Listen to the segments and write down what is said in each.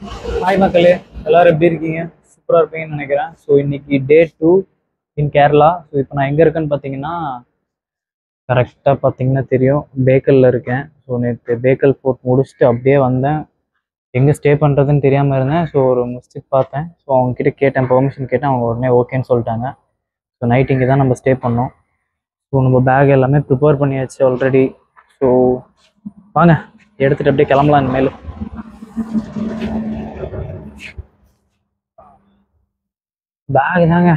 Hi மக்களே, எல்லாரும் எப்படி இருக்கீங்க? சூப்பராக இருப்பீங்கன்னு நினைக்கிறேன். ஸோ இன்னைக்கு டே 2 இன் கேரளா. ஸோ இப்போ நான் எங்கே இருக்கேன்னு பார்த்தீங்கன்னா, கரெக்டாக பார்த்தீங்கன்னா தெரியும், பேக்கலில் இருக்கேன். ஸோ நேற்று பேக்கல் ஃபோர்ட் முடிச்சுட்டு அப்படியே வந்தேன். எங்கே ஸ்டே பண்ணுறதுன்னு தெரியாமல் இருந்தேன். ஸோ ஒரு மிஸ்டேக் பார்த்தேன். ஸோ அவங்ககிட்ட கேட்டேன், பெர்மிஷன் கேட்டேன். அவங்க உடனே ஓகேன்னு சொல்லிட்டாங்க. ஸோ நைட் இங்கே தான் நம்ம ஸ்டே பண்ணோம். ஸோ நம்ம பேக் எல்லாமே ப்ரிப்பேர் பண்ணியாச்சு ஆல்ரெடி. ஸோ வாங்க எடுத்துகிட்டு அப்படியே கிளம்பலாம் இனிமேல். பேக் தாங்க.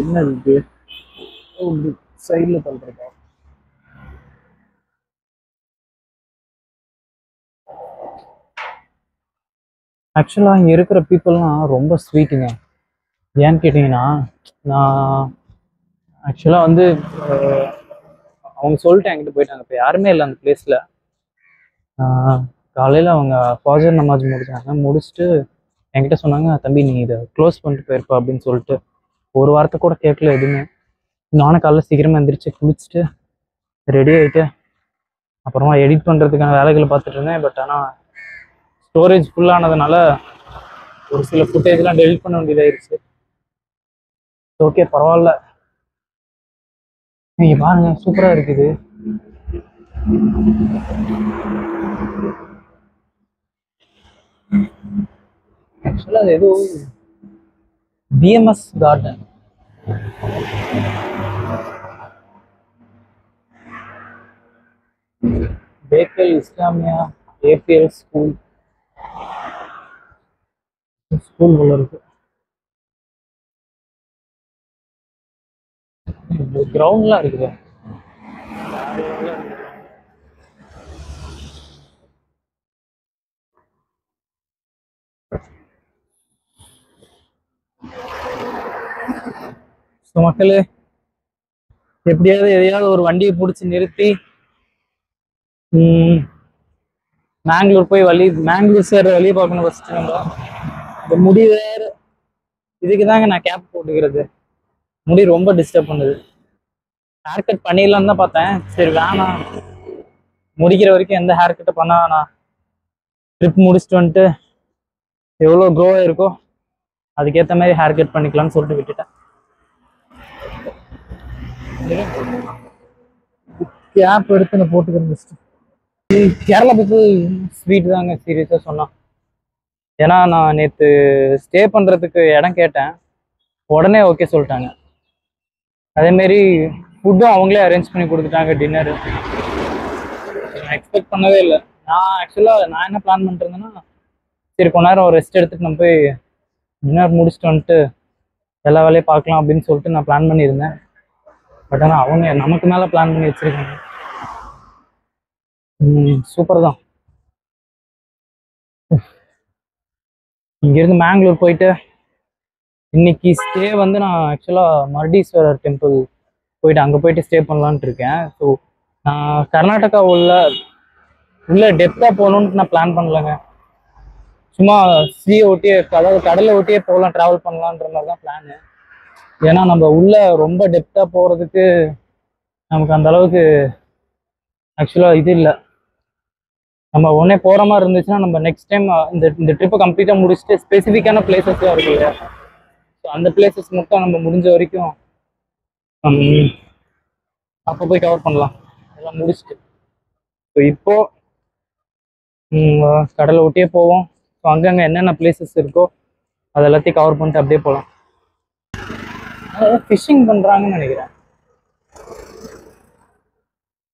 என்ன இது சைடில் தள்ளுறதா? ஆக்சுவலாக இங்கே இருக்கிற பீப்புளெலாம் ரொம்ப ஸ்வீட்டுங்க. ஏன்னு கேட்டிங்கன்னா, நான் ஆக்சுவலாக வந்து அஹ், அவங்க சொல்லிட்டு என்கிட்ட போயிட்டாங்க. இப்போ யாருமே இல்லை அந்த பிளேஸில். காலையில் அவங்க ஃபாஜர் நமாஜ் முடிச்சாங்க. முடிச்சுட்டு என்கிட்ட சொன்னாங்க, தம்பி நீ இதை க்ளோஸ் பண்ணிட்டு போயிருப்பா அப்படின்னு சொல்லிட்டு. ஒரு வாரத்தை கூட கேட்கல எதுவுமே. நானும் காலைல சீக்கிரமாக எந்திரிச்சு குளிச்சுட்டு ரெடி ஆகிட்டு அப்புறமா எடிட் பண்ணுறதுக்கான வேலைகளை பார்த்துட்டு இருந்தேன். பட் ஆனால் ஸ்டோரேஜ் ஃபுல்லானதுனால ஒரு சில ஃபுட்டேஜ்லாம் டெலிட் பண்ண வேண்டியதாயிருச்சு. ஓகே, பரவாயில்ல. நீங்கள் பாருங்க, சூப்பராக இருக்குது. ஆக்சுவலாக அது ஏதோ BMS garden. Bekal Islamia APL school உள்ள இருக்கு. கிரவுண்ட்லாம் இருக்குது. ஸோ மக்களே, எப்படியாவது எதையாவது ஒரு வண்டியை பிடிச்சி நிறுத்தி மேங்களூர் போய் மேங்களூர் சேர்ற வழியை பார்க்கணும். ஃபர்ஸ்ட் நம்ம இந்த முடி வேற, இதுக்கு தாங்க நான் கேப் போட்டுக்கிறது. முடி ரொம்ப டிஸ்டர்ப் பண்ணுது. ஹேர் கட் பண்ணிடலான்னு தான் பார்த்தேன். சரி வேணாம், முடிக்கிற வரைக்கும் எந்த ஹேர் கட்டை பண்ணா நான் ட்ரிப் முடிச்சுட்டு வந்துட்டு எவ்வளோ க்ரோ ஆயிருக்கோ அதுக்கேற்ற மாதிரி ஹேர் கட் பண்ணிக்கலாம்னு சொல்லிட்டு விட்டுட்டேன். கேப் எடுத்து நான் போட்டுக்கிறேன். கேரளா பீப்புள் ஸ்வீட் தாங்க, சீரியஸாக சொன்னான். ஏன்னா நான் நேற்று ஸ்டே பண்ணுறதுக்கு இடம் கேட்டேன், உடனே ஓகே சொல்லிட்டாங்க. அதேமாரி ஃபுட்டும் அவங்களே அரேஞ்ச் பண்ணி கொடுத்துட்டாங்க. டின்னரு நான் எக்ஸ்பெக்ட் பண்ணவே இல்லை. நான் என்ன பிளான் பண்ணிருந்தேன்னா, சரி கொஞ்ச நேரம் ரெஸ்ட் எடுத்துட்டு நம்ம போய் டின்னர் முடிச்சுட்டு வந்துட்டு எல்லா வேலையும் பார்க்கலாம் அப்படின்னு சொல்லிட்டு நான் பிளான் பண்ணியிருந்தேன். பட் ஆனால் அவங்க நமக்கு மேலே பிளான் பண்ணி வச்சிருக்காங்க. சூப்பர் தான். இங்கேருந்து மேங்களூர் போயிட்டு இன்னைக்கு ஸ்டே வந்து நான் ஆக்சுவலாக மருடீஸ்வரர் டெம்பிள் போயிட்டு அங்கே போயிட்டு ஸ்டே பண்ணலான்ட்டு இருக்கேன். ஸோ நான் கர்நாடகா உள்ள டெப்த்தாக போகணுன்ட்டு நான் பிளான் பண்ணலங்க. சும்மா சீயை ஒட்டியே, அதாவது கடலை ஒட்டியே போகலாம், ட்ராவல் பண்ணலான்ற மாதிரி தான் பிளானு. ஏன்னா நம்ம உள்ள ரொம்ப டெப்த்தாக போகிறதுக்கு நமக்கு அந்த அளவுக்கு ஆக்சுவலாக இது இல்லை. நம்ம உடனே போகிற மாதிரி இருந்துச்சுன்னா நம்ம நெக்ஸ்ட் டைம் இந்த ட்ரிப்பை கம்ப்ளீட்டாக முடிச்சுட்டு ஸ்பெசிஃபிக்கான பிளேசஸ்லாம் இருக்கு இல்லையா, ஸோ அந்த பிளேசஸ் மட்டும் நம்ம முடிஞ்ச வரைக்கும் அப்போ போய் கவர் பண்ணலாம் எல்லாம் முடிச்சுட்டு. ஸோ இப்போ கடலை ஒட்டியே போவோம். ஸோ அங்கங்கே என்னென்ன பிளேசஸ் இருக்கோ அது எல்லாத்தையும் கவர் பண்ணிட்டு அப்படியே போகலாம். ஃபிஷ்ஷிங் பண்ணுறாங்கன்னு நினைக்கிறேன்.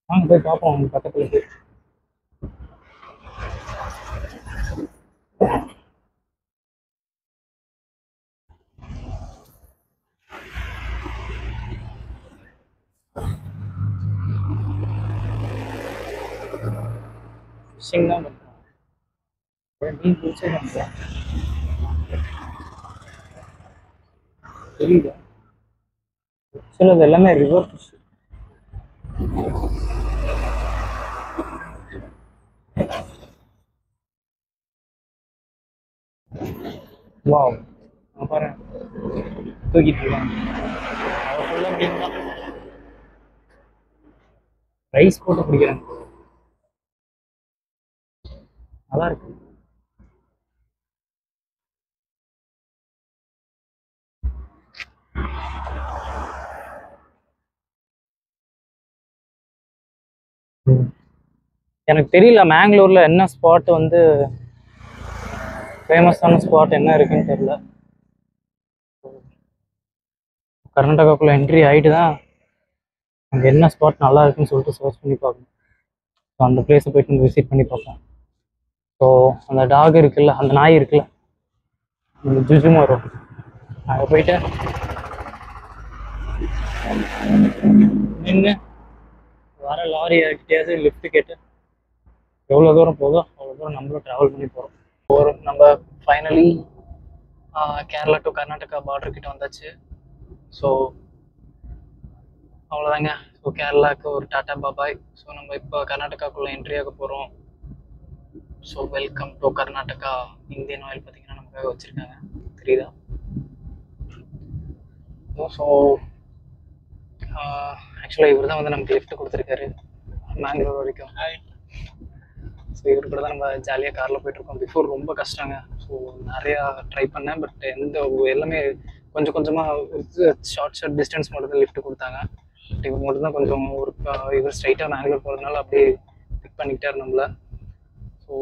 வாங்க போய் பார்ப்போம் அவங்க பக்கத்தில் போய். ஃபிஷ்ஷிங் தான் பண்ணுறோம். மீன் பிடிச்சே பண்ணுறோம். தெரியல, ஆக்சுவலாக எல்லாமே ரிவர் ஃபிஷ். வாவ், பாருங்க தூக்கிட்டு இருக்காங்க. அவன் ஃபுல்லாக மீன் தான். ரைஸ் போட்டு பிடிக்கிறாங்க. நல்லா இருக்கு. எனக்கு தெரியல மேங்களூர்ல என்ன ஸ்பாட் வந்து ஃபேமஸான ஸ்பாட் என்ன இருக்குன்னு தெரியல. கர்நாடகாக்குள்ள என்ட்ரி ஆகிட்டு தான் அங்கே என்ன ஸ்பாட் நல்லா இருக்குன்னு சொல்லிட்டு சர்ச் பண்ணி பார்க்கணும். ஸோ அந்த பிளேஸை போயிட்டு நம்ம விசிட் பண்ணி பார்ப்போம். ஸோ அந்த டாக் இருக்குல்ல, அந்த நாய் இருக்குல்ல, இந்த ஜுஜுமாரோ, அங்கே போயிட்டு நின்று வர லாரி கிட்டேயாவது லிஃப்ட் கேட்டு எவ்வளோ தூரம் போதோ அவ்வளோ தூரம் நம்மளும் ட்ராவல் பண்ணி போகிறோம். நம்ம finally Kerala to Karnataka border கிட்ட வந்தாச்சு. ஸோ அவ்வளோதாங்க. ஸோ கேரளாவுக்கு ஒரு டாட்டா பாபாய். ஸோ நம்ம இப்போ கர்நாடகாக்குள்ளே என்ட்ரி ஆக போகிறோம். So welcome to Karnataka. Indian oil பார்த்தீங்கன்னா நமக்காக வச்சுருக்காங்க, தெரியுதா? ஸோ ஆக்சுவலாக இவர் தான் வந்து நமக்கு லிஃப்ட் கொடுத்துருக்காரு மேங்களூர் வரைக்கும். ஸோ இவர் கூட தான் நம்ம ஜாலியாக காரில் போயிட்டுருக்கோம். பிஃபோர் ரொம்ப கஷ்டங்க. ஸோ நிறையா ட்ரை பண்ணேன், பட் எல்லாமே கொஞ்சம் கொஞ்சமாக ஷார்ட் டிஸ்டன்ஸ் மட்டும் தான் லிஃப்ட் கொடுத்தாங்க. பட் இவர் மட்டும் தான் கொஞ்சம் இவர் ஸ்ட்ரைட்டாக மேங்களூர் போகிறதுனால அப்படியே பிக் பண்ணிக்கிட்டார் நம்மளை. ஸோ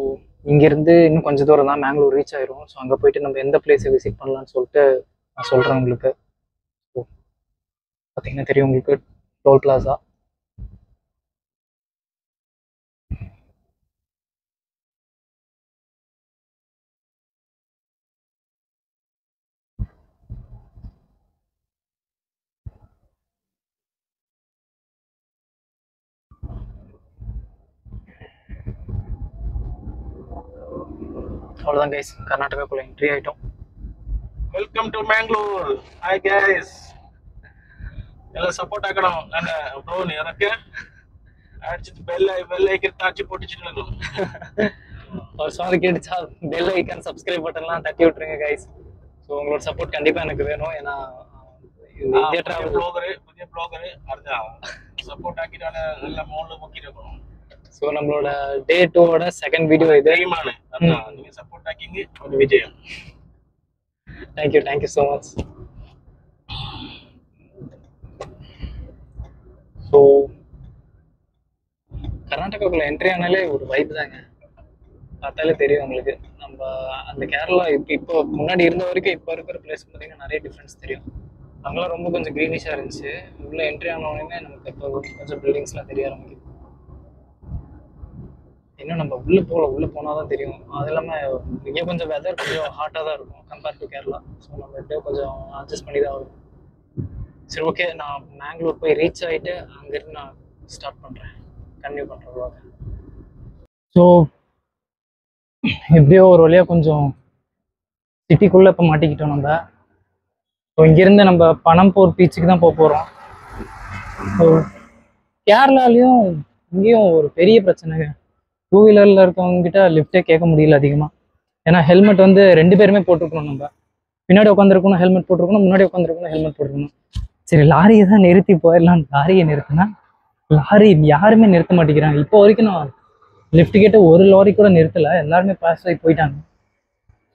இங்கேருந்து இன்னும் கொஞ்சம் தூரம் தான் மேங்களூர் ரீச் ஆயிரும். ஸோ அங்கே போயிட்டு நம்ம எந்த பிளேஸை விசிட் பண்ணலான்னு சொல்லிட்டு நான் சொல்கிறேன் உங்களுக்கு. ஸோ பார்த்தீங்கன்னா தெரியும் உங்களுக்கு, டோல் பிளாசா. அவ்வளோதான் கைஸ், கர்நாடகாக்குள்ள என்ட்ரி ஆகிட்டோம். Welcome to Mangalore. Hi guys, எல்லாம் சப்போர்ட் ஆக்கணும். நான் ப்ரோ எனக்கு அடிச்சிட்டு பெல் ஐக்கன் தாச்சி போட்டுச்சுன்னு ஒரு சாரி கேட்டுச்சா, பெல் ஐக்கான் சப்ஸ்கிரைப் பட்டன்லாம் தட்டி விட்டுருங்க கைஸ். ஸோ உங்களோட சப்போர்ட் கண்டிப்பாக எனக்கு வேணும். ஏன்னா புதிய ப்ளாகரு அடுத்த சப்போர்ட் ஆக்கிட்டான நல்ல மோனில் முக்கியிருக்கணும். ஸோ நம்மளோட டே 2ஓட செகண்ட் வீடியோ இது. நீங்கள் சப்போர்ட் ஆக்கிங்க ஒரு விஜயம். Thank you so much. ஸோ கர்நாடகாக்குள்ள என்ட்ரி ஆனாலே ஒரு வைப் தாங்க, பார்த்தாலே தெரியும் உங்களுக்கு. நம்ம அந்த கேரளா இப்போ முன்னாடி இருந்த வரைக்கும் இப்போ இருக்கிற பிளேஸ் பார்த்தீங்கன்னா நிறைய டிஃப்ரென்ஸ் தெரியும். அங்கெல்லாம் ரொம்ப கொஞ்சம் க்ரீனிஷாக இருந்துச்சு. உள்ளே என்ட்ரி ஆனோடனே நமக்கு இப்போ கொஞ்சம் பில்டிங்ஸ்லாம் தெரிய ஆரம்பிக்குது. இன்னும் நம்ம உள்ளே போனால் தான் தெரியும். அது இல்லாமல் இங்கே கொஞ்சம் வெதர் கொஞ்சம் ஹாட்டாக தான் இருக்கும் கம்பேர்ட் டு கேரளா. ஸோ நம்ம எப்படியோ கொஞ்சம் அட்ஜஸ்ட் பண்ணி தான் ஆகும். சரி, ஓகே, நான் மேங்களூர் போய் ரீச் ஆகிட்டு அங்கேருந்து நான் ஸ்டார்ட் பண்ணுறேன், கன்டினியூ பண்ணுறேன். ஸோ எப்படியோ ஒரு வழியாக கொஞ்சம் சிட்டிக்குள்ளே இப்போ மாட்டிக்கிட்டோம் நம்ம. ஸோ இங்கேருந்து நம்ம பனம்பூர் பீச்சுக்கு தான் போக போகிறோம். ஸோ கேரளாலையும் இங்கேயும் ஒரு பெரிய பிரச்சனைங்க. 2 வீலரில் இருக்கவங்ககிட்ட லிஃப்டே கேட்க முடியல அதிகமாக. ஏன்னா ஹெல்மெட் வந்து 2 பேருமே போட்டிருக்கணும். நம்ம பின்னாடி உட்காந்துருக்கணும் ஹெல்மெட் போட்டிருக்கணும், முன்னாடி உட்காந்துருக்கணும் ஹெல்மெட் போட்டிருக்கணும். சரி, லாரியை தான் நிறுத்தி போயிடலாம். லாரியை நிறுத்தினா லாரி யாருமே நிறுத்த மாட்டேங்கிறாங்க. இப்போ வரைக்கும் நான் லிஃப்ட் கேட்டு ஒரு லாரி கூட நிறுத்தலை, எல்லாருமே பாஸ் ஆகி போயிட்டாங்க.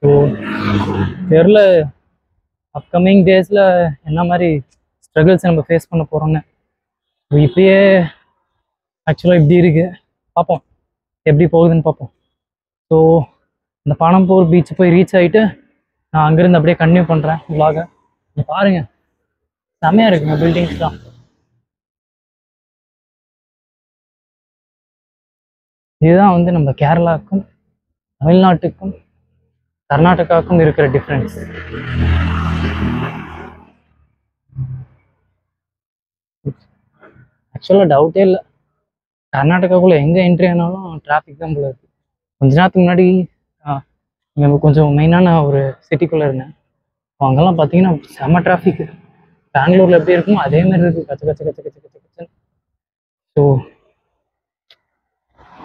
ஸோ தெரில அப்கமிங் டேஸில் என்ன மாதிரி ஸ்ட்ரகிள்ஸ் நம்ம ஃபேஸ் பண்ண போகிறோன்னு. இப்பயே ஆக்சுவலாக இப்படி இருக்குது, பார்ப்போம் எப்படி போகுதுன்னு பார்ப்போம். ஸோ இந்த பனம்பூர் பீச் போய் ரீச் ஆகிட்டு நான் அங்கேருந்து அப்படியே கன்டினியூ பண்ணுறேன் vlog. பாருங்கள், செம்மையாக இருக்குங்க பில்டிங்ஸ் தான். இதுதான் வந்து நம்ம கேரளாவுக்கும் தமிழ்நாட்டுக்கும் கர்நாடகாவுக்கும் இருக்கிற டிஃப்ரென்ஸ். ஆக்சுவலாக டவுட்டே இல்லை, கர்நாடகாக்குள்ளே எங்கே என்ட்ரி ஆனாலும் டிராஃபிக் தான் போல இருக்குது. கொஞ்ச நேரத்துக்கு முன்னாடி இங்கே கொஞ்சம் மெயினான ஒரு சிட்டிக்குள்ளே இருந்தேன். அங்கெல்லாம் பார்த்தீங்கன்னா செம்ம டிராஃபிக். பெங்களூரில் எப்படி இருக்குமோ அதே மாதிரி இருக்குது, கச்ச கச்ச கச்ச கச்ச கச்ச கச்சன்னு. ஸோ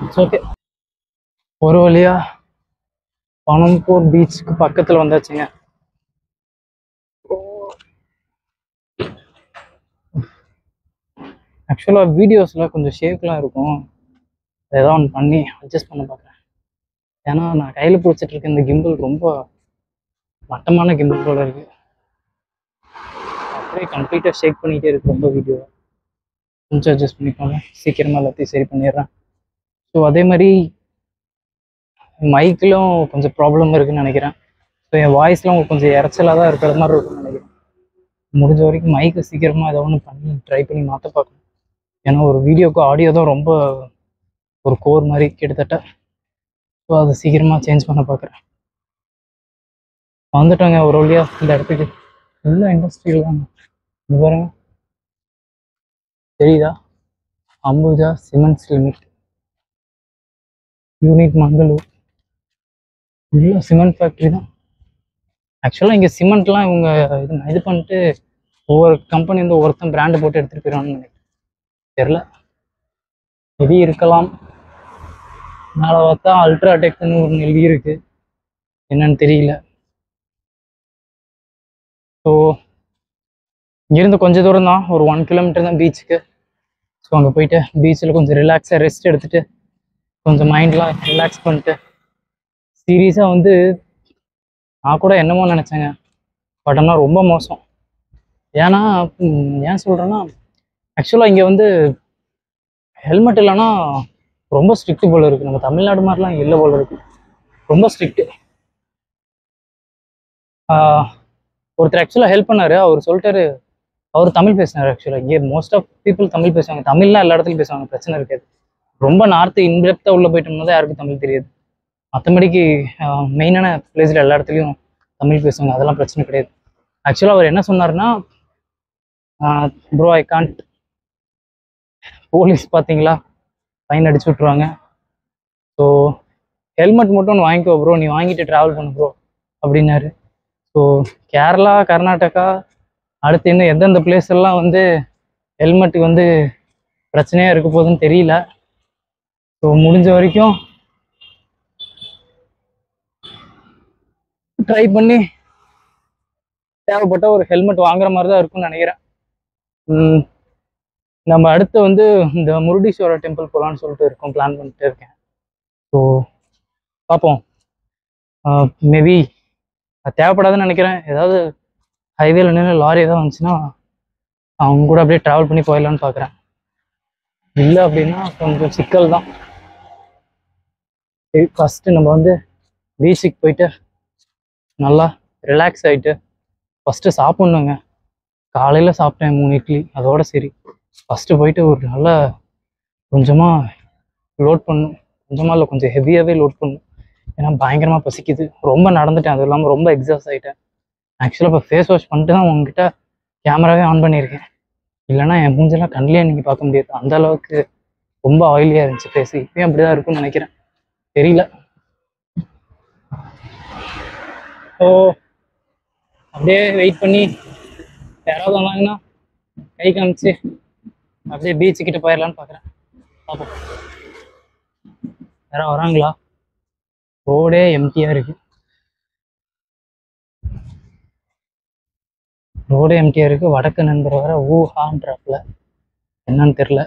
இட்ஸ் ஓகே, ஒரு வழியாக பனம்பூர் பீச்சுக்கு பக்கத்தில் வந்தாச்சுங்க. ஆக்சுவலாக வீடியோஸில் கொஞ்சம் ஷேக்லாம் இருக்கும். ஏதாவது ஒன்று பண்ணி அட்ஜஸ்ட் பண்ண பார்க்குறேன். ஏன்னா நான் கையில் பிடிச்சிட்டு இருக்க இந்த கிம்பிள் ரொம்ப மட்டமான கிம்பிள் போல இருக்குது. அப்படியே கம்ப்ளீட்டாக ஷேக் பண்ணிகிட்டே இருக்கு ரொம்ப வீடியோ. கொஞ்சம் அட்ஜஸ்ட் பண்ணிக்கோங்க, சீக்கிரமாக எல்லாத்தையும் சரி பண்ணிடுறேன். ஸோ அதே மாதிரி மைக்கிலும் கொஞ்சம் ப்ராப்ளம் இருக்குதுன்னு நினைக்கிறேன். ஸோ என் வாய்ஸ்லாம் உங்களுக்கு கொஞ்சம் இறைச்சலாக தான் இருக்கிற மாதிரி இருக்குன்னு நினைக்கிறேன். முடிஞ்ச வரைக்கும் மைக்கை சீக்கிரமாக ஏதோ ஒன்று பண்ணி ட்ரை பண்ணி மாற்ற பார்க்கணும். ஏன்னா ஒரு வீடியோக்கு ஆடியோ தான் ரொம்ப ஒரு கோர் மாதிரி கிட்டத்தட்ட. ஸோ அதை சீக்கிரமாக சேஞ்ச் பண்ண பார்க்குறேன். வந்துட்டாங்க ஒரு வழியாக இந்த இடத்துக்கு. உள்ள இண்டஸ்ட்ரியில் தான் பாருங்க, தெரியுதா? Ambuja cements limit unit Mangalore. உள்ள சிமெண்ட் ஃபேக்ட்ரி தான். ஆக்சுவலாக இங்கே சிமெண்ட்லாம் இவங்க இது பண்ணிட்டு ஒவ்வொரு கம்பெனி வந்து ஒவ்வொருத்தன் பிராண்டு போட்டு எடுத்துகிட்டு போயிடுவான்னு நினைக்கிறேன். தெரில, எது இருக்கலாம். மேலே பார்த்தா அல்ட்ராடெக்னு ஒன்று எழுதி இருக்கு, என்னன்னு தெரியல. ஸோ இங்கிருந்து கொஞ்சம் தூரம் தான், ஒரு 1 கிலோமீட்டர் தான் பீச்சுக்கு. ஸோ அங்கே போயிட்டு பீச்சில் கொஞ்சம் ரிலாக்ஸாக ரெஸ்ட் எடுத்துகிட்டு கொஞ்சம் மைண்ட்லாம் ரிலாக்ஸ் பண்ணிட்டு சீரியஸாக வந்து நான் கூட என்னமோ நினச்சேங்க. பட் ஆனால் ரொம்ப மோசம். ஏன்னா ஏன் சொல்கிறேன்னா, ஆக்சுவலாக இங்கே வந்து ஹெல்மெட் இல்லைன்னா ரொம்ப ஸ்ட்ரிக்ட் போல இருக்குது. நம்ம தமிழ்நாடு மாதிரிலாம் இல்லை போல இருக்குது, ரொம்ப ஸ்ட்ரிக்ட்டு. ஒருத்தர் ஆக்சுவலாக ஹெல்ப் பண்ணார். அவர் சொல்லிட்டாரு, அவர் தமிழ் பேசினார். ஆக்சுவலாக இங்கே மோஸ்ட் ஆஃப் பீப்புள் தமிழ் பேசுவாங்க. தமிழ்லாம் எல்லா இடத்துலையும் பேசுவாங்க, பிரச்சனை இருக்காது. ரொம்ப நார்த்து இன்டெப்த்தாக உள்ளே போயிட்டோம்னா தான் யாருக்கும் தமிழ் தெரியாது. மற்றபடிக்கு மெயினான பிளேஸில் எல்லா இடத்துலையும் தமிழ் பேசுவாங்க, அதெல்லாம் பிரச்சனை கிடையாது. ஆக்சுவலாக அவர் என்ன சொன்னார்னா, ப்ரோ ஐ கான்ட், போலீஸ் பார்த்தீங்களா ஃபைன் அடிச்சு விட்ருவாங்க. ஸோ ஹெல்மெட் மட்டும் ஒன்று வாங்கிக்கோ ப்ரோ, நீ வாங்கிட்டு ட்ராவல் பண்ணு ப்ரோ அப்படின்னாரு. ஸோ கேரளா, கர்நாடகா, அடுத்து இன்னும் எந்தெந்த பிளேஸ் எல்லாம் வந்து ஹெல்மெட்டுக்கு வந்து பிரச்சனையாக இருக்க போகுதுன்னு தெரியல. ஸோ முடிஞ்ச வரைக்கும் ட்ரை பண்ணி தேவைப்பட்ட ஒரு ஹெல்மெட் வாங்குற மாதிரி தான் இருக்கும்னு நினைக்கிறேன். நம்ம அடுத்து வந்து இந்த முருடீஸ்வரர் டெம்பிள் போகலான்னு சொல்லிட்டு இருக்கோம், பிளான் பண்ணிட்டு இருக்கேன். ஸோ பார்ப்போம். மேபி அது தேவைப்படாதுன்னு நினைக்கிறேன். ஏதாவது ஹைவேல நின்று லாரி ஏதாவது வந்துச்சுன்னா அவங்க கூட அப்படியே ட்ராவல் பண்ணி போயிடலான்னு பார்க்குறேன். இல்லை அப்படின்னா கொஞ்சம் சிக்கல் தான். ஃபஸ்ட்டு நம்ம வந்து பீச்சுக்கு போயிட்டு நல்லா ரிலாக்ஸ் ஆகிட்டு ஃபஸ்ட்டு சாப்பிட்ணுங்க. காலையில் சாப்பிட்டேன் 3 இட்லி, அதோட சரி. ஃபஸ்ட்டு போயிட்டு ஒரு நல்லா கொஞ்சமாக லோட் பண்ணணும். கொஞ்சமாக இல்லை, கொஞ்சம் ஹெவியாகவே லோட் பண்ணணும். ஏன்னா பயங்கரமாக பசிக்குது. ரொம்ப நடந்துட்டேன், அது இல்லாமல் ரொம்ப எக்ஸாஸ்ட் ஆகிட்டேன். ஆக்சுவலாக இப்போ ஃபேஸ் வாஷ் பண்ணிட்டு தான் உங்ககிட்ட கேமராவே ஆன் பண்ணியிருக்கேன். இல்லைனா என் மூஞ்செல்லாம் கண்ணிலே நீங்கள் பார்க்க முடியாது, அந்த அளவுக்கு ரொம்ப ஆயிலியாக இருந்துச்சு ஃபேஸ். இப்பயும் அப்படி தான் இருக்கும்னு நினைக்கிறேன், தெரியல. ஸோ அப்படியே வெயிட் பண்ணி யாராவது வந்தாங்கன்னா கை காமிச்சு அப்படியே பீச்சுக்கிட்ட போயிடலான்னு பார்க்குறேன். பார்ப்போம் யாராவது வராங்களா. ரோடே எம்டியாக இருக்குது, ரோடே எம்டியாக இருக்குது. வடக்கு நண்பர் வர ஊஹான்றாப்புல, என்னன்னு தெரில.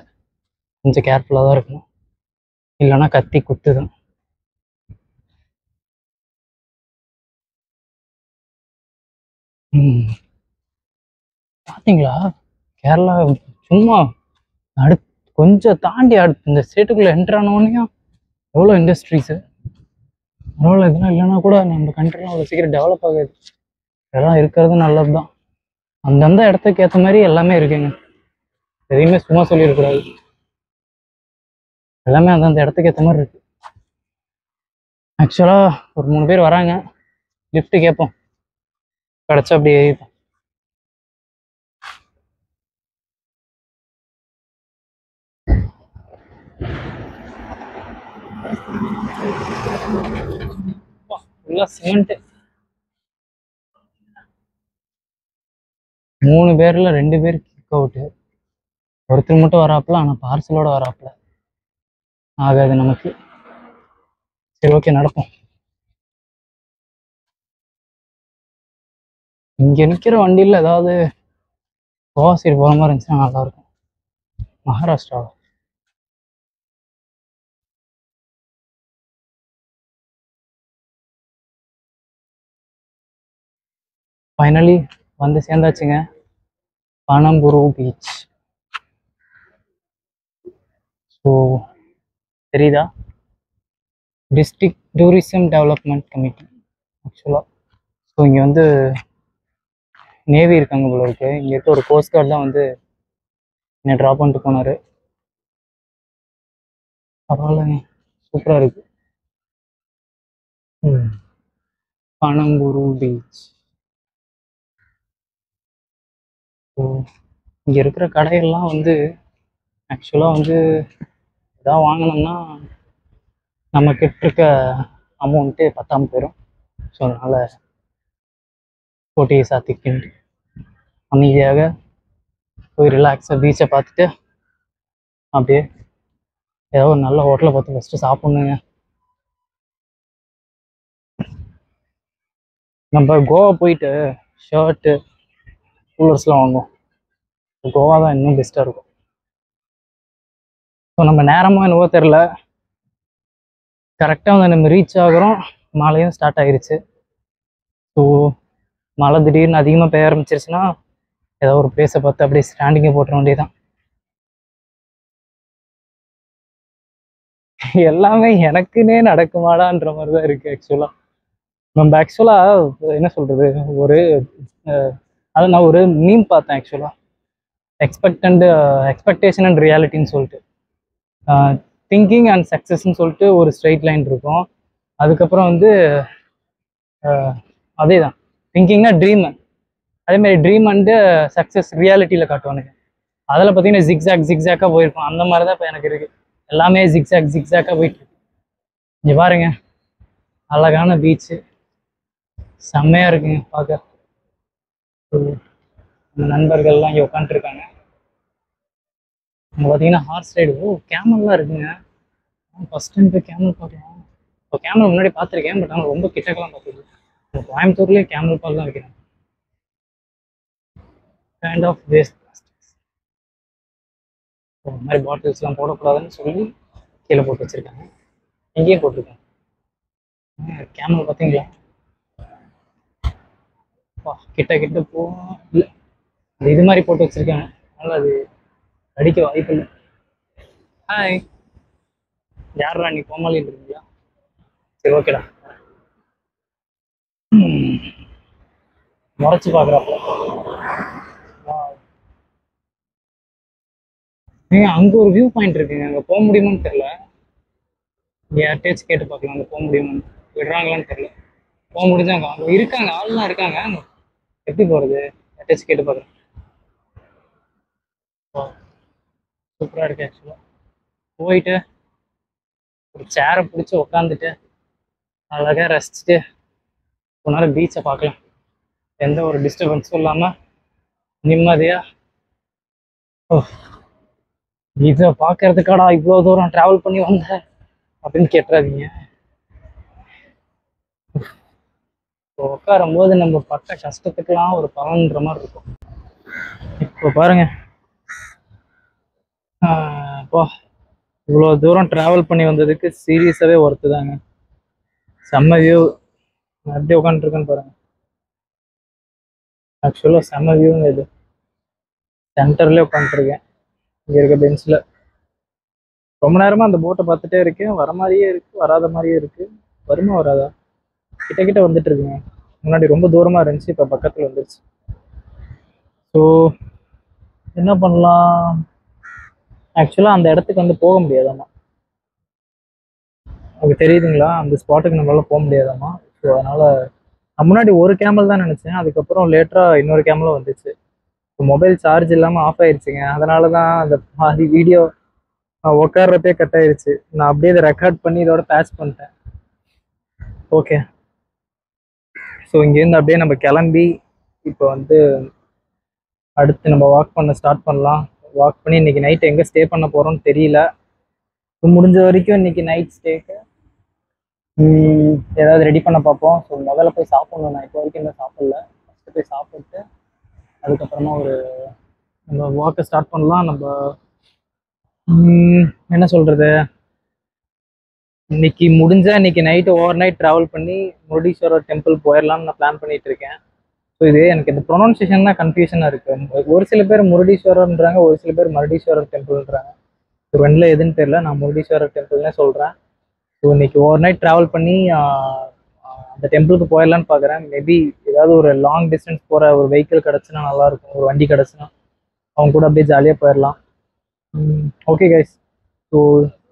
கொஞ்சம் கேர்ஃபுல்லாக தான் இருக்கணும், இல்லைன்னா கத்தி குத்துதான். பார்த்தீங்களா கேரளா சும்மா கொஞ்சம் தாண்டி அடுத்து இந்த ஸ்டேட்டுக்குள்ளே என்ட்ரு ஆனோடனையும் எவ்வளோ இண்டஸ்ட்ரீஸு. பரவாயில்ல, இதெல்லாம் இல்லைன்னா கூட நம்ம கண்ட்ரிலாம் அவ்வளோ சீக்கிரம் டெவலப் ஆகாது. இதெல்லாம் இருக்கிறது நல்லது தான். அந்தந்த இடத்துக்கு ஏற்ற மாதிரி எல்லாமே இருக்குங்க, எதையுமே சும்மா சொல்லிடக்கூடாது. எல்லாமே அந்தந்த இடத்துக்கு ஏற்ற மாதிரி இருக்கு. ஆக்சுவலாக ஒரு 3 பேர் வராங்க, லிஃப்ட்டு கேட்போம், கிடச்சா அப்படி ஏறிப்போம். ஃபுல்லாக சிமெண்ட்டு. 3 பேரில் 2 பேர் கிக் அவுட்டு, ஒருத்தர் மட்டும் வராப்புல. ஆனால் பார்சலோட வராப்புல, ஆகாது நமக்கு. சரி ஓகே, நடப்போம். இங்கே நிற்கிற வண்டியில் ஏதாவது கோவா சைடு போகிற மாதிரி இருந்துச்சுன்னா நல்லாயிருக்கும். மகாராஷ்டிரா. ஃபைனலி வந்து சேர்ந்தாச்சுங்க பனம்புரு பீச். ஸோ தெரியுதா, டிஸ்ட்ரிக்ட் டூரிசம் டெவலப்மெண்ட் கமிட்டி ஆக்சுவலாக. ஸோ இங்கே வந்து நேவி இருக்காங்க போல இருக்கு. இங்கே இருக்க ஒரு கோஸ்ட் கார்டு தான் வந்து என்னை ட்ராப் பண்ணிட்டு போனார். பரவாயில்லைங்க, சூப்பராக இருக்கு. பனம்புரு பீச். ஸோ இங்கே இருக்கிற கடையெல்லாம் வந்து ஆக்சுவலாக வந்து எதாவது வாங்கினோம்னா நம்ம கிட்ட இருக்க அமௌண்ட்டு பத்தாமல் போயிடும். ஸோ அதனால் போட்டியை சாத்திக்கிட்டு அமைதியாக போய் ரிலாக்ஸாக பீச்சை பார்த்துட்டு அப்படியே ஏதோ ஒரு நல்ல ஹோட்டலை பார்த்து ஃபஸ்ட்டு சாப்பிட்ணுங்க. நம்ம கோவா போயிட்டு ஷர்ட்டு கூலர்ஸ்லாம் வாங்குவோம். கோவா தான் இன்னும் பெஸ்ட்டாக இருக்கும். ஸோ நம்ம நேரமாக என்னவோ தெரில, கரெக்டாக வந்து நம்ம ரீச் ஆகிறோம், மழையும் ஸ்டார்ட் ஆகிருச்சு. ஸோ மழை திடீர்னு அதிகமாக பெய்ய ஆரம்பிச்சிருச்சுன்னா ஏதோ ஒரு பிளேஸை பார்த்து அப்படியே ஸ்டாண்டிங்கை போட்டுற வேண்டியதான். எல்லாமே எனக்குன்னே நடக்குமாடான்ற மாதிரி தான் இருக்குது ஆக்சுவலாக. நம்ம ஆக்சுவலாக என்ன சொல்கிறது, ஒரு அதை நான் ஒரு மீம் பார்த்தேன் ஆக்சுவலாக, எக்ஸ்பெக்டேஷன் அண்ட் ரியாலிட்டின்னு சொல்லிட்டு. திங்கிங் அண்ட் சக்ஸஸ்ன்னு சொல்லிட்டு ஒரு ஸ்ட்ரெயிட் லைன் இருக்கும். அதுக்கப்புறம் வந்து அதே தான் திங்கிங்னா ட்ரீமு, அதேமாதிரி ட்ரீம் அண்டு சக்ஸஸ் ரியாலிட்டியில் காட்டுவானுங்க. அதில் பார்த்தீங்கன்னா ஜிக்ஸாக்காக போயிருக்கும். அந்த மாதிரி தான் இப்போ எனக்கு இருக்குது, எல்லாமே ஜிக்ஸாக்காக போயிட்டுருக்கு. இங்கே பாருங்க, அழகான பீச்சு, செம்மையாக இருக்குங்க பார்க்க. நம்ம நண்பர்கள்லாம் இங்கே உட்காந்துருக்காங்க. இங்கே பார்த்தீங்கன்னா ஹார்ஸ் ரைடு, கேமல்லாம் இருக்குங்க. ஃபஸ்ட் டைம் போய் கேமல் பார்க்கலாம். இப்போ கேமல் முன்னாடி பார்த்துருக்கேன், பட் ஆனால் ரொம்ப கிட்டக்கெல்லாம் பார்த்துருக்கேன். கோயம்புத்தூர்லேயே கேமல் பால் தான் வைக்கிறேன். Kind of waste plastics. இந்த மாதிரி பாட்டில்ஸ்லாம் போடக்கூடாதுன்னு சொல்லி கீழே போட்டு வச்சுருக்காங்க. எங்கேயும் போட்டிருக்காங்க. கேமல் பார்த்தீங்களா, கிட்ட போவோம். இல்லை, இது மாதிரி போட்டு வச்சுருக்காங்க, அதனால் அது அடிக்க வாய்ப்பு இல்லை. ஹாய், யாரா நீ கோமாளின்னு இருக்கீங்களா? சரி, ஓகேடா. முறைச்சி பார்க்குறாப்போ அங்கே ஒரு வியூ பாயிண்ட் இருக்குங்க, அங்கே போக முடியுமான்னு தெரில. யார்கிட்டயாச்சும் கேட்டு பார்க்கலாம், அங்கே போக முடியுமான்னு, விடுறாங்களான்னு தெரில. போக முடிஞ்சாங்க, அங்கே இருக்காங்க, ஆள்லாம் இருக்காங்க. எப்படி போகிறது, யார்கிட்டயாச்சும் கேட்டு பார்க்குறேன். சூப்பராக இருக்கு ஆக்சுவலாக. போயிட்டு ஒரு சேரை பிடிச்சி உக்காந்துட்டு அழகாக ரசிச்சுட்டு கொஞ்ச நேரம் பீச்சை பார்க்கலாம், எந்த ஒரு டிஸ்டர்பன்ஸும் இல்லாமல் நிம்மதியாக. இதை பார்க்கறதுக்காடா இவ்வளோ தூரம் ட்ராவல் பண்ணி வந்தேன் அப்படின்னு கேட்டுறாதீங்க. உட்காரும் போது நம்ம பட்ட கஷ்டத்துக்கெல்லாம் ஒரு பலன்ற மாதிரி இருக்கும். இப்போ பாருங்க, இப்போ இவ்வளோ தூரம் ட்ராவல் பண்ணி வந்ததுக்கு சீரியஸாகவே ஒர்த்து தாங்க. செம்ம வியூ, எப்படி உட்காந்துருக்கேன்னு பாருங்க. ஆக்சுவலாக செம்ம வியூங்க. இது சென்டர்லேயே உட்காந்துருக்கேன், இங்கே இருக்க பெஞ்சில். ரொம்ப நேரமாக அந்த போட்டை பார்த்துட்டே இருக்கேன். வர மாதிரியே இருக்குது, வராத மாதிரியே இருக்குது. வருமா வராதா, கிட்ட வந்துட்டு இருக்குங்க. முன்னாடி ரொம்ப தூரமாக இருந்துச்சு, இப்போ பக்கத்தில் வந்துருச்சு. ஸோ என்ன பண்ணலாம், ஆக்சுவலாக அந்த இடத்துக்கு வந்து போக முடியாதாம்மா, அது தெரியுதுங்களா, அந்த ஸ்பாட்டுக்கு நம்மளால போக முடியாதாம்மா. ஸோ அதனால் நான் முன்னாடி ஒரு கேமல் தான் நினச்சேன், அதுக்கப்புறம் லேட்டராக இன்னொரு கேமலும் வந்துச்சு. இப்போ மொபைல் சார்ஜ் இல்லாமல் ஆஃப் ஆயிடுச்சுங்க. அதனால தான் அந்த பாதி வீடியோ உட்கார்றப்பே கட் ஆயிடுச்சு. நான் அப்படியே இதை ரெக்கார்ட் பண்ணி இதோட பேட்ச் பண்ணிட்டேன். ஓகே, ஸோ இங்கேருந்து அப்படியே நம்ம கிளம்பி இப்போ வந்து அடுத்து நம்ம வாக் பண்ண ஸ்டார்ட் பண்ணலாம். வாக் பண்ணி இன்றைக்கி நைட் எங்கே ஸ்டே பண்ண போகிறோம்னு தெரியல. முடிஞ்ச வரைக்கும் இன்றைக்கி நைட் ஸ்டேக்கு ஏதாவது ரெடி பண்ண பார்ப்போம். ஸோ முதல்ல போய் சாப்பிட்ணும். நான் இப்போ வரைக்கும் இன்னும் சாப்பிடல. ஃபஸ்ட்டு போய் சாப்பிட்டு அதுக்கப்புறமா நம்ம வாக்கை ஸ்டார்ட் பண்ணலாம். நம்ம என்ன சொல்கிறது, இன்னைக்கு நைட்டு ஓவர் நைட் ட்ராவல் பண்ணி முருடீஸ்வரர் டெம்பிள் போயிடலாம்னு நான் பிளான் பண்ணிட்டு இருக்கேன். ஸோ இது எனக்கு இந்த ப்ரொனவுன்சியேஷன் தான் கன்ஃபியூஷனாக இருக்குது. ஒரு சில பேர் முருடீஸ்வரர்ன்றாங்க, ஒரு சில பேர் மருடீஸ்வரர் டெம்பிள்ன்றாங்க. ஸோ ரெண்டில் எதுன்னு தெரியல, நான் முருடீஸ்வரர் டெம்பிள்னே சொல்கிறேன். ஸோ இன்னைக்கு ஓவர் நைட் ட்ராவல் பண்ணி அந்த டெம்பிளுக்கு போயிடலான்னு பார்க்குறேன். மேபி ஏதாவது ஒரு லாங் டிஸ்டன்ஸ் போகிற ஒரு வெஹிக்கிள் கிடச்சுன்னா நல்லாயிருக்கும், ஒரு வண்டி கிடச்சுன்னா அவங்க கூட அப்படியே ஜாலியாக போயிடலாம். ஓகே கைஸ், ஸோ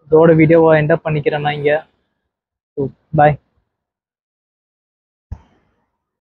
இதோட வீடியோவை என்டப் பண்ணிக்கிறேன் நான் இங்கே. So bye.